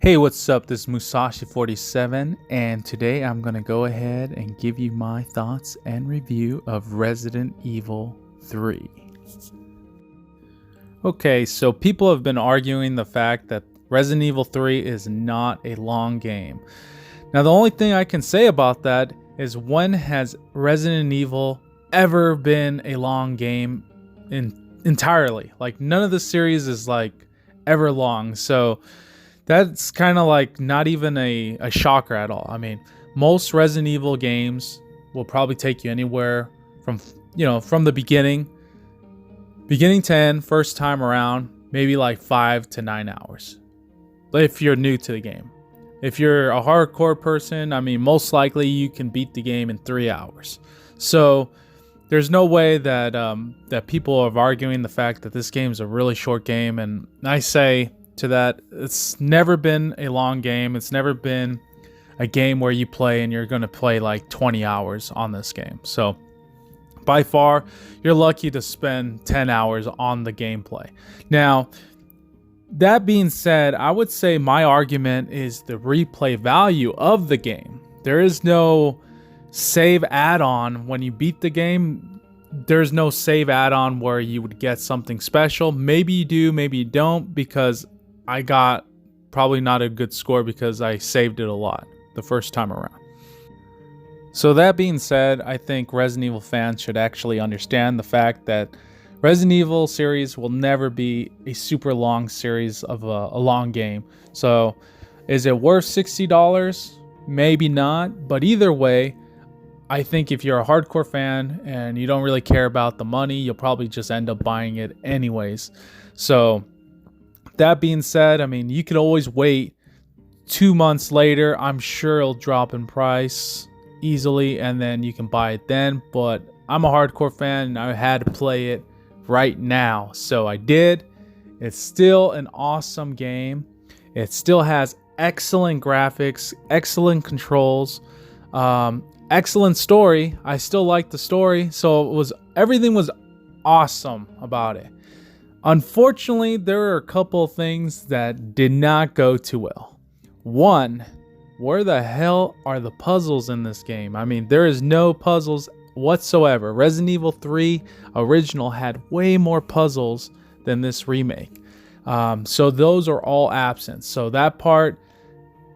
Hey, what's up? This is Musashi47, and today I'm going to go ahead and give you my thoughts and review of Resident Evil 3. Okay, so people have been arguing the fact that Resident Evil 3 is not a long game. Now, the only thing I can say about that is, when has Resident Evil ever been a long game entirely? Like, none of the series is like ever long, so that's kind of like not even a shocker at all. I mean, most Resident Evil games will probably take you anywhere from, from the beginning to end, first time around, maybe like 5 to 9 hours. If you're new to the game. If you're a hardcore person, I mean, most likely you can beat the game in 3 hours. So there's no way that that people are arguing the fact that this game is a really short game. And I say to that, it's never been a long game. It's never been a game where you play and you're going to play like 20 hours on this game. So by far, you're lucky to spend 10 hours on the gameplay. Now, that being said, I would say my argument is the replay value of the game. There is no save add-on when you beat the game. There's no save add-on where you would get something special. Maybe you do, maybe you don't, because I got probably not a good score because I saved it a lot the first time around. So that being said, I think Resident Evil fans should actually understand the fact that Resident Evil series will never be a super long series of a long game. So is it worth $60? Maybe not. But either way, I think if you're a hardcore fan and you don't really care about the money, you'll probably just end up buying it anyways. So that being said, I mean, you could always wait 2 months later. I'm sure it'll drop in price easily and then you can buy it then. But I'm a hardcore fan and I had to play it right now. So I did. It's still an awesome game. It still has excellent graphics, excellent controls, excellent story. I still like the story. So everything was awesome about it. Unfortunately, there are a couple of things that did not go too well. One, where the hell are the puzzles in this game? I mean, there is no puzzles whatsoever. Resident Evil 3 original had way more puzzles than this remake. So those are all absent. So that part,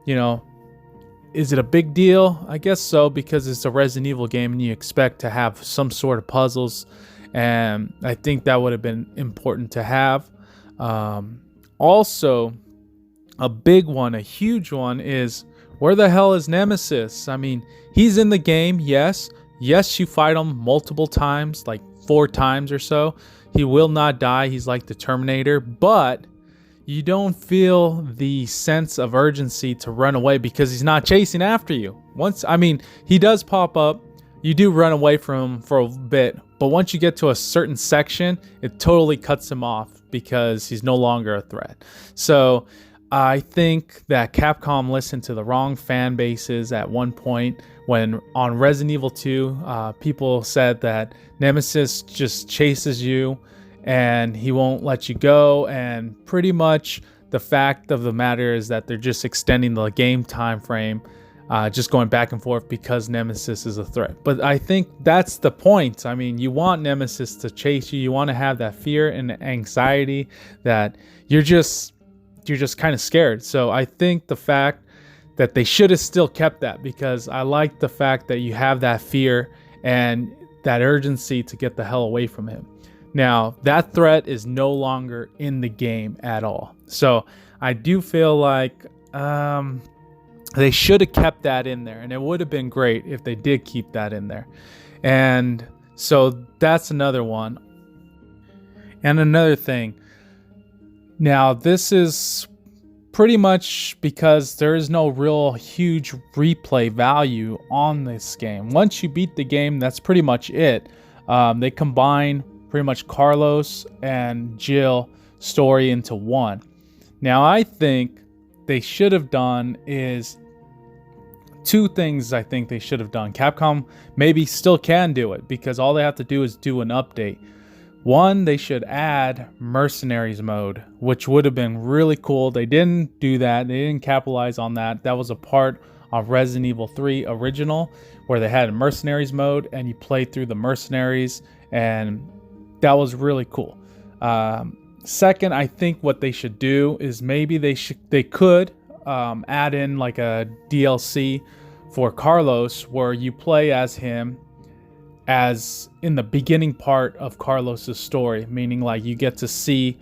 is it a big deal? I guess so, because it's a Resident Evil game and you expect to have some sort of puzzles. And I think that would have been important to have. Also, a big one, a huge one, is where the hell is Nemesis? I mean, he's in the game, yes. Yes, you fight him multiple times, like 4 times or so. He will not die. He's like the Terminator. But you don't feel the sense of urgency to run away because he's not chasing after you. He does pop up. You do run away from him for a bit. But once you get to a certain section, it totally cuts him off because he's no longer a threat. So I think that Capcom listened to the wrong fan bases at one point when on Resident Evil 2, people said that Nemesis just chases you and he won't let you go. And pretty much the fact of the matter is that they're just extending the game time frame, just going back and forth because Nemesis is a threat. But I think that's the point. I mean, you want Nemesis to chase you. You want to have that fear and anxiety that you're just kind of scared. So I think the fact that they should have still kept that, because I like the fact that you have that fear and that urgency to get the hell away from him. Now, that threat is no longer in the game at all. So I do feel like they should have kept that in there, and it would have been great if they did keep that in there. And so that's another one. And another thing. Now, this is pretty much because there is no real huge replay value on this game. Once you beat the game, that's pretty much it. They combine pretty much Carlos and Jill story into one. Now, I think they should have done is 2 things. I think they should have done. Capcom maybe still can do it because all they have to do is do an update. One, they should add mercenaries mode, which would have been really cool. They didn't do that. They didn't capitalize on that. That was a part of Resident Evil 3 original, where they had a mercenaries mode and you played through the mercenaries, and that was really cool. Second, I think what they should do is maybe they could add in like a DLC for Carlos, where you play as him as in the beginning part of Carlos's story, meaning like you get to see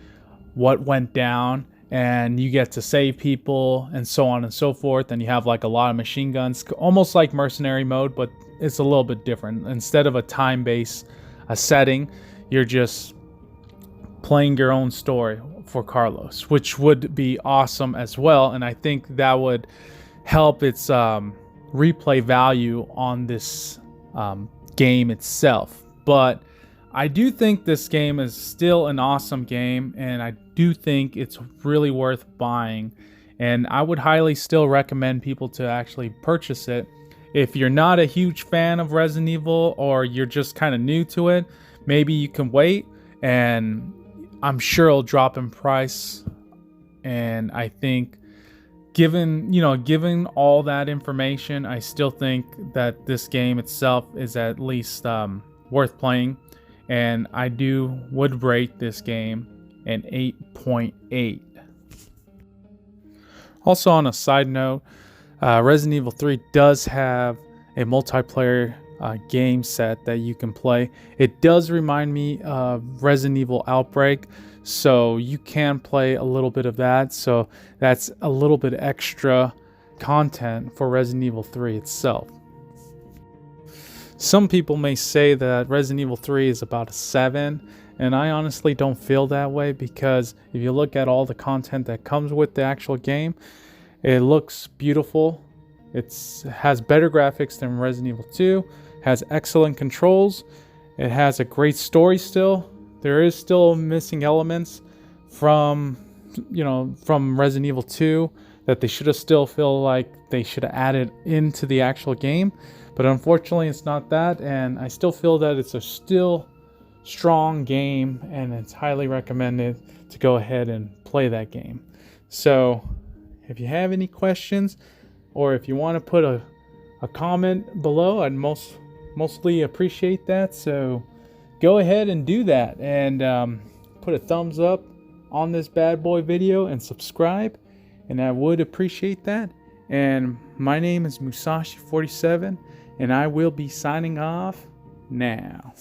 what went down and you get to save people and so on and so forth, and you have like a lot of machine guns, almost like mercenary mode, but it's a little bit different. Instead of a time-based setting, you're just playing your own story for Carlos, which would be awesome as well, and I think that would help its replay value on this game itself. But I do think this game is still an awesome game, and I do think it's really worth buying, and I would highly still recommend people to actually purchase it. If you're not a huge fan of Resident Evil, or you're just kind of new to it, maybe you can wait, and I'm sure it'll drop in price. And I think given all that information, I still think that this game itself is at least worth playing, and I would rate this game an 8.8. Also, on a side note, Resident Evil 3 does have a multiplayer game set that you can play. It does remind me of Resident Evil Outbreak, so you can play a little bit of that. So that's a little bit extra content for Resident Evil 3 itself. Some people may say that Resident Evil 3 is about a 7, and I honestly don't feel that way, because if you look at all the content that comes with the actual game, it looks beautiful. It has better graphics than Resident Evil 2, has excellent controls, it has a great story still. There is still missing elements from Resident Evil 2 that they should have still feel like they should have added into the actual game. But unfortunately, it's not that, and I still feel that it's a still strong game, and it's highly recommended to go ahead and play that game. So if you have any questions, or if you want to put a comment below, I'd mostly appreciate that. So go ahead and do that, and put a thumbs up on this bad boy video and subscribe, and I would appreciate that. And my name is Musashi47, and I will be signing off now.